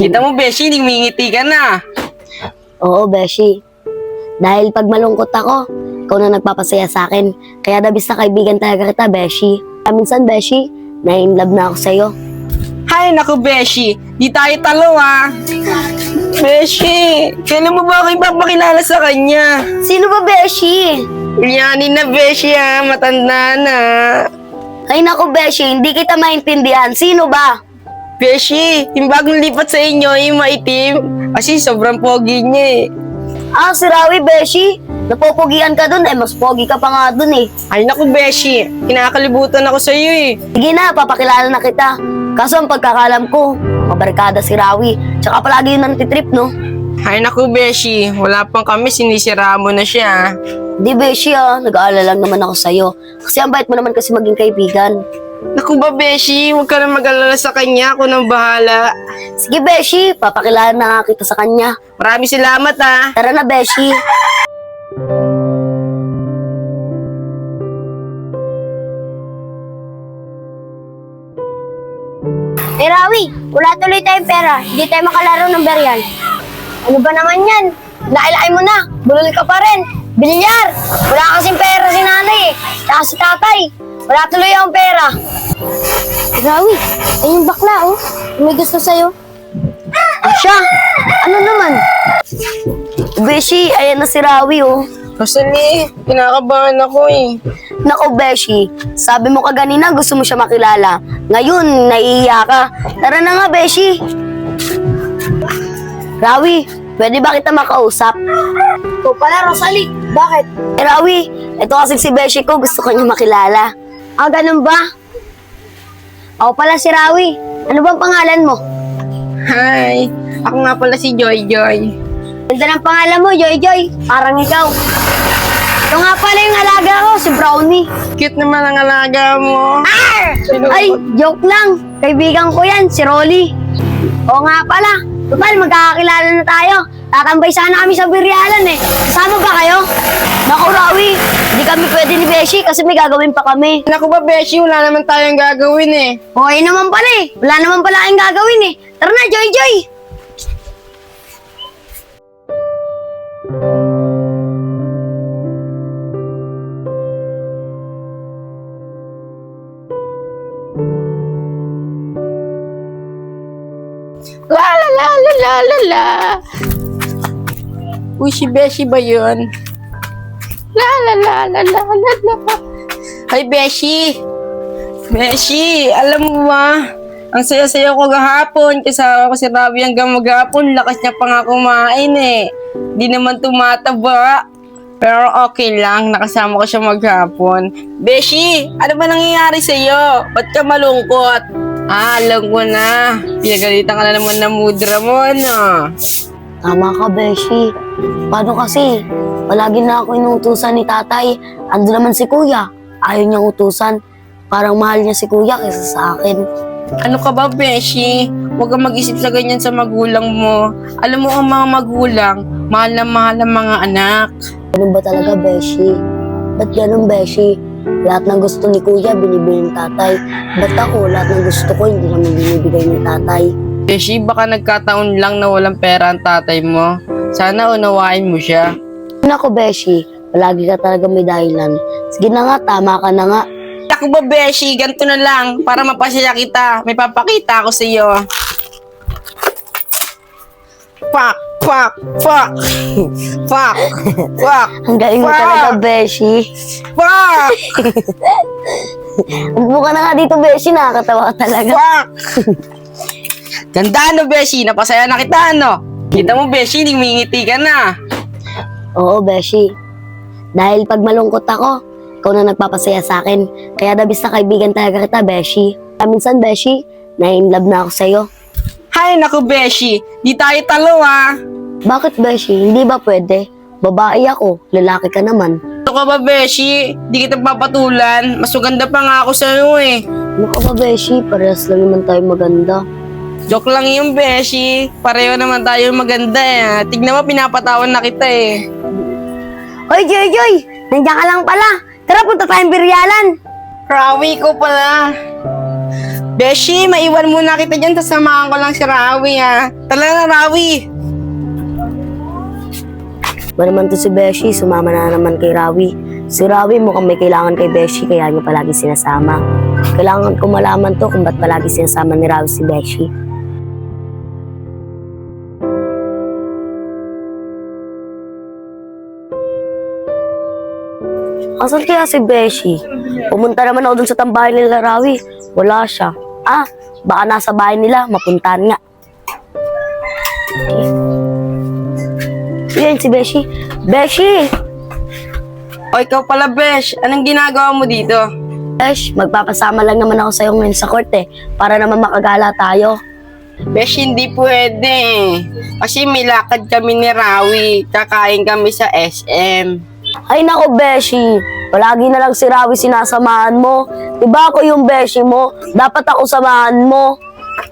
Kita mo, Beshi, ngingiti ka na. Oo, Beshi. Dahil pag malungkot ako, ikaw na nagpapasaya sa akin. Kaya dabis na kaibigan talaga kita, Beshi. Minsan, Beshi, na-inlove na ako sa'yo. Hay, naku, Beshi. Di tayo talo, ah. Beshi, kailan mo ba ako ipapakilala sa kanya? Sino ba, Beshi? Yanin na, Beshi, ah. Matanda na. Ay naku, Beshi, hindi kita maintindihan. Sino ba? Beshi, yung bagong lipat sa inyo, yung maitim. Kasi sobrang pogi niya, eh. Ah, si Rawi, Beshi. Napopogian ka dun, mas pogi ka pa nga dun eh. Ay, naku, Beshi. Kinakalibutan ako sa iyo, eh. Sige na, papakilala na kita. Kaso ang pagkakalam ko, mabarkada si Rawi. Tsaka palagi yun nantitrip, no? Ay, naku, Beshi. Wala pang kami, sinisira mo na siya. Di, Beshi nag-aalala lang naman ako sa'yo. Kasi ang bait mo naman kasi maging kaibigan. Naku ba, Beshi? Huwag ka na mag-alala sa kanya. Ako nang bahala. Sige, Beshi, papakilala na nga kita sa kanya. Maraming salamat, ah. Tara na, Beshi. Eh Rawi, wala tuloy tayong pera. Hindi tayo makalaro ng beryan. Ano ba naman yan? Lailay mo na. Bulol ka pa rin. Bilyar! Wala kasing pera si nanay eh. Tsaka si tatay. Wala tuloy akong pera. Eh, Rawi, ayun bakla oh. May gusto sa'yo. Siya, ano naman? Beshi, ayan na si Rawi, oh. Rosalie, kinakabahan ako, eh. Nako, Beshi, sabi mo kaganina gusto mo siya makilala. Ngayon, naiiya ka. Tara na nga, Beshi. Rawi, pwede ba kita makausap? Ikaw pala, Rosalie. Bakit? Rawi, ito kasi si Beshi ko, gusto ko niya makilala. Ah, ganun ba? Ako pala si Rawi. Ano bang pangalan mo? Hi, ako nga pala si Joy Joy. Ganda ng pangalan mo, Joy Joy. Parang ikaw. Ito nga pala yung alaga ko, si Brownie. Cute naman ang alaga mo. Sino Ay, ba? joke lang. Kaibigan ko yan, si Rolly. Oo nga pala. Total, magkakakilala na tayo. Tatambay sana kami sa Biryalan eh. Kasama ba kayo? Naku, Rawi, hindi kami pwede ni Beshi kasi may gagawin pa kami. Naku ba, Beshi, wala naman tayong gagawin, eh. Okay naman pala eh. Wala naman pala kayong gagawin eh. Tara na, Joy Joy! La la la la la la la. Uy, si Beshi ba yun? La la la la la la la. Hi, Beshi. Beshi, alam mo ba? Ang saya-saya ko gahapon. Kasama ko si Ravi hanggang maghapon. Lakas niya pa nga kumain, eh. Di naman tumataba. Pero okay lang, nakasama ko siya maghapon. Beshi, ano ba nangyayari sa'yo? Ba't ka malungkot? Ah, alam ko na. Pinagalitan ka na naman ng mudra mo, ano? Tama ka, Beshi. Paano kasi? Palagi na ako inuutusan ni tatay. Ando naman si kuya. Ayaw niyang utusan. Parang mahal niya si kuya kaysa sa akin. Ano ka ba, Beshi? Huwag kang mag-isip sa ganyan sa magulang mo. Alam mo ang mga magulang, mahal na mahal ang mga anak. Ganun ba talaga, Beshi? Ba't ganun, Beshi? Lahat ng gusto ni kuya, binibigay ng tatay. Ba't ako, lahat ng gusto ko, hindi naman binibigay ng tatay? Beshi, baka nagkataon lang na walang pera ang tatay mo. Sana unawain mo siya. Nako, Beshi, palagi ka talaga may dahilan. Sige na nga, tama ka na nga. Ako ba, Beshi? Ganito na lang. Para mapasaya kita. May papakita ako sa iyo. Fuck! Fuck! Fuck! Fuck! Fuck! Ang galing mo Wow! talaga, Beshi. Fuck! Upo ka na nga dito, Beshi. Nakakatawa ka talaga. Fuck! Ganda, no, Beshi? Napasaya na kita, no? Kita mo, Beshi, ngingiti ka na. Oo, Beshi. Dahil pag malungkot ako, ikaw na nagpapasaya sa akin. Kaya dabis na kaibigan talaga kita, Beshi. Minsan, Beshi, na-inlove na ako sa'yo. Hay, naku, Beshi. Di tayo talo, ha? Bakit, Beshi? Hindi ba pwede? Babae ako, lalaki ka naman. Ito ka ba, Beshi? Di kita papatulan. Mas maganda pa nga ako sa'yo, eh. Ano ka ba, Beshi? Parehas lang naman tayo maganda. Joke lang yung Beshi. Pareho naman tayo maganda, eh. Tignan mo, pinapatawan na kita, eh. Hoy, Joy Joy! Nandiyan ka lang pala. Tara, punta tayong Biryalan. Rawi ko pala. Beshi, maiwan muna kita dyan, tasamahan ko lang si Rawi ha. Tala na, Rawi. Ba naman to si Beshi, sumama na naman kay Rawi. Si Rawi mukhang may kailangan kay Beshi, kaya niya palagi sinasama. Kailangan ko malaman to kung ba't palagi sinasama ni Rawi si Beshi. Asan kaya si Beshi? Pumunta naman ako dun sa tambahay nila Rawi. Wala siya. Ah, baka nasa bahay nila, mapuntahan nga. Yan si Beshi. Beshi! O ikaw pala, Besh. Anong ginagawa mo dito? Besh, magpapasama lang naman ako sa'yo ngayon sa court para naman makagala tayo. Besh, hindi pwede. Kasi may lakad kami ni Rawi. Kakain kami sa SM. Ay nako, Beshi. Palagi na lang si Rawi sinasamahan mo. Diba ako yung Beshi mo? Dapat ako samahan mo.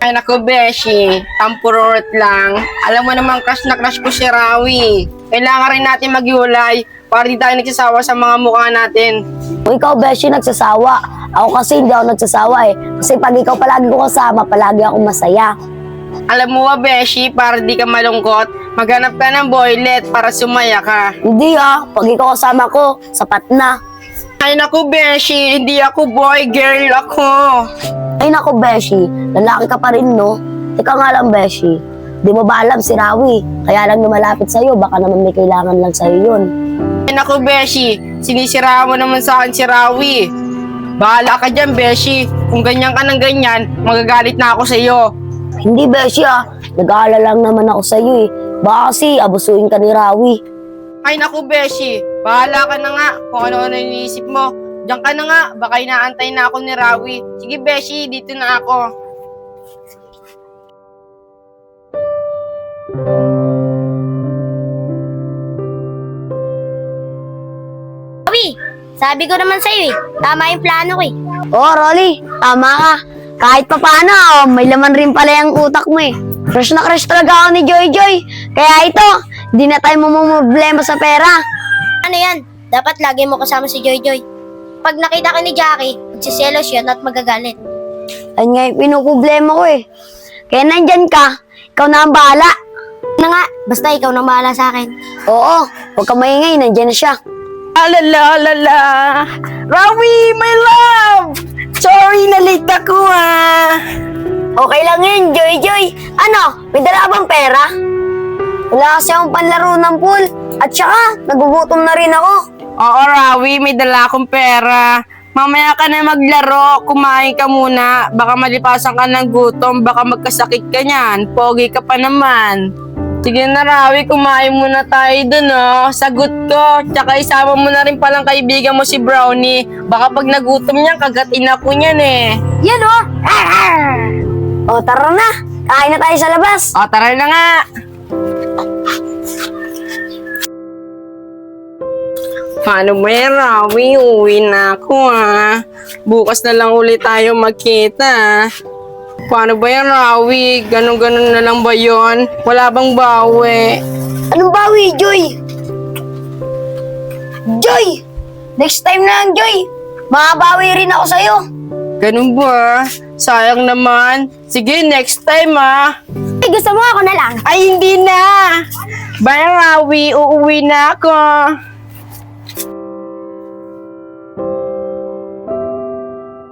Ay nako, Beshi. Tampurot lang. Alam mo naman, crush na crush ko si Rawi. Kailangan rin natin maghiwalay para di tayo nagsasawa sa mga mukha natin. Kung ikaw, Beshi, nagsasawa. Ako kasi hindi ako nagsasawa Kasi pag ikaw palagi ko kasama, palagi ako masaya. Alam mo ba, Beshi, para di ka malungkot, maghanap ka ng boylet para sumaya ka. Hindi pag ikaw kasama ko, sapat na. Ay naku, Beshi, hindi ako boy, girl ako. Ay nako, Beshi, lalaki ka pa rin, no? Ikaw nga lang, Beshi. Di mo ba alam si Rawi? Kaya lang lumalapit sa'yo, baka naman may kailangan lang sa'yo yun. Ay naku, Beshi, sinisira mo naman sa akin si Rawi. Bahala ka dyan, Beshi. Kung ganyan ka ng ganyan, magagalit na ako sa'yo. Hindi, Beshi nag-aalala lang naman ako sa'yo Baka kasi abusuin ka ni Rawi. Ay naku, Beshi, bahala ka na nga kung ano-ano iniisip mo. Diyan ka na nga, baka inaantay na ako ni Rawi. Sige, Beshi, dito na ako. Rawi, sabi ko naman sa'yo tama yung plano ko Oo, Rolly, tama ka. Kahit pa paano, may laman rin pala yung utak mo Crush na crush talaga ako ni Joy Joy. Kaya ito, di na tayo mamumroblema sa pera. Ano yan? Dapat lagi mo kasama si Joy Joy. Pag nakita ka ni Jackie, magsiselos yun at magagalit. Ayun nga yung pinuproblema ko Kaya nandyan ka, ikaw na ang bahala. Na nga, basta ikaw nang bahala sa akin. Oo, huwag ka maingay, nandyan na siya. Alala, alala. Rawi, my love! Sorry, na-late ako Okay lang yun, Joy Joy. Ano, may dala bang pera? Wala kasi akong panlaro ng pool. At saka, nagugutom na rin ako. Oo, Rawi, may dala akong pera. Mamaya ka na maglaro, kumain ka muna. Baka malipasan ka ng gutom, baka magkasakit ka niyan. Pogi ka pa naman. Sige na, Rawi, kumain muna tayo dun, Sagot ko. Tsaka isama mo na rin palang kaibigan mo si Brownie. Baka pag nagutom niyan, kagatin ako niyan Yan O, tara na. Kain na tayo sa labas. O, tara na nga. Paano ba yan, Rawi? Uwi na ako, Bukas na lang ulit tayo magkita. Paano ba yan, Rawi? Ganon-ganon na lang ba yun? Wala bang bawi? Anong bawi, Joy? Joy! Next time na lang, Joy. Makabawi rin ako sa'yo. Ganun ba? Sayang naman. Sige, next time, Ay, gusto mo ako na lang. Ay, hindi na. Bye, Rawi. Uuwi na ako.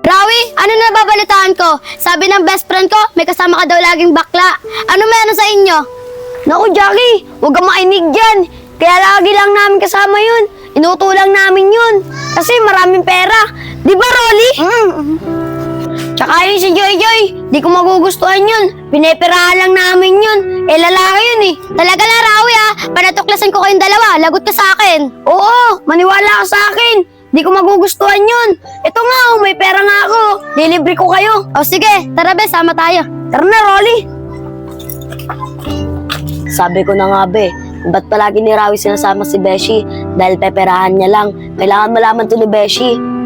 Rawi, ano na babalitaan ko? Sabi ng best friend ko, may kasama ka daw laging bakla. Ano meron sa inyo? Naku, Jackie, huwag kang mainig dyan. Kaya lagi lang namin kasama yun. Inutulang namin yun. Kasi maraming pera. Di ba, Rolly? Tsaka yun si Joy Joy, di ko magugustuhan yun. Pineperahan lang namin yun. Lalaki yun Talaga lang, Rawi Panatuklasan ko kayong dalawa. Lagot ka sa akin. Oo, maniwala ka sa akin. Di ko magugustuhan yun. Ito nga, may pera nga ako. Lilibre ko kayo. O sige, tara be, sama tayo. Tara na, Rolly. Sabi ko na nga, be, ba't palagi ni Rawi sinasama si Beshi? Dahil peperahan niya lang. Kailangan malaman to ni Beshi.